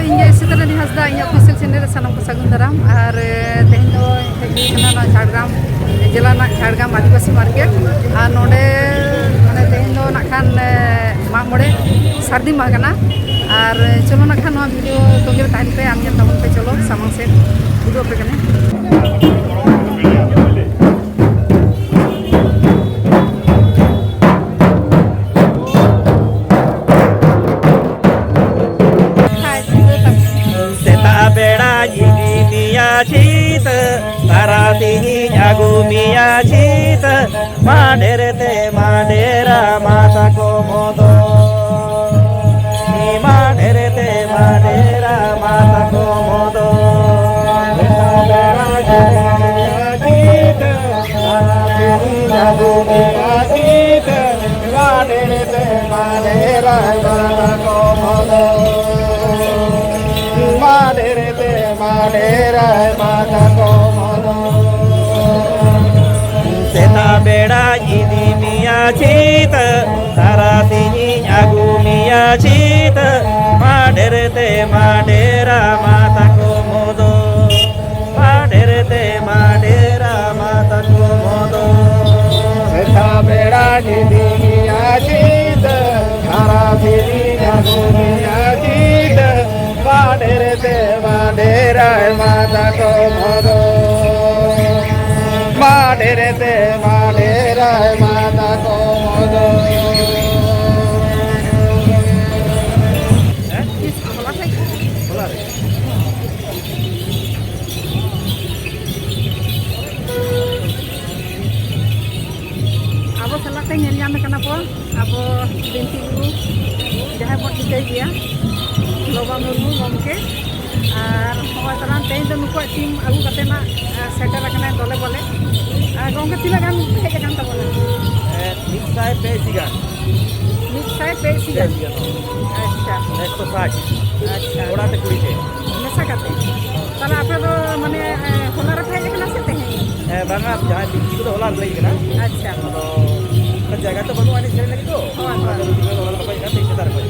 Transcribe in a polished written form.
इंगे सितरानी हंसदा इन official channel सानम को सगुन दाराम और तेहन दो हेगी कना झाड़ग्राम जिला ना झाड़ग्राम आदिवासी मार्केट और नोडे माने तेहन दो नाखान मागमोड़े सार्दी माह कना और चलो नाखान नोआ वीडियो तोगे ताहन पे आम जन ताबन पे चलो सामंग से उदुग पे कने Cita taratihi agumia cita maderete madera masa komodo maderete madera masa komodo cita taratihi agumia cita maderete madera masa komodo maderete madera mata komodo seta beda idi mia cita taratihi agumia cita maderete madera mata komodo maderete madera mata komodo seta beda idi mia cita taratihi agumia cita maderete madera mata komodo maderete madera mata komodo abo salate nyel nyam kana po abo binti guru jahay po tikay dia loba murmu gomke আর সবাই তারা তেইন তো নুকু team আগু কাতে না সেটার এখানে দলে বলে গঙ্গা তিলা গান হেগে গানটা বলে নিশ্চয় পেয়েছি গান নিশ্চয় পেয়েছি গান আচ্ছা 160 আচ্ছা ওড়াতে কুড়িতে মেশা কাতে তাহলে আপনার মানে হোলা রাখা এখানে আছে তেহে হ্যাঁ বাংলা যাই বিক্রি করে হোলা লাগি না আচ্ছা তো জায়গা তো বানু আনি ছেড়ে লাগি তো হ্যাঁ হোলা রাখা এখানে 3000 করে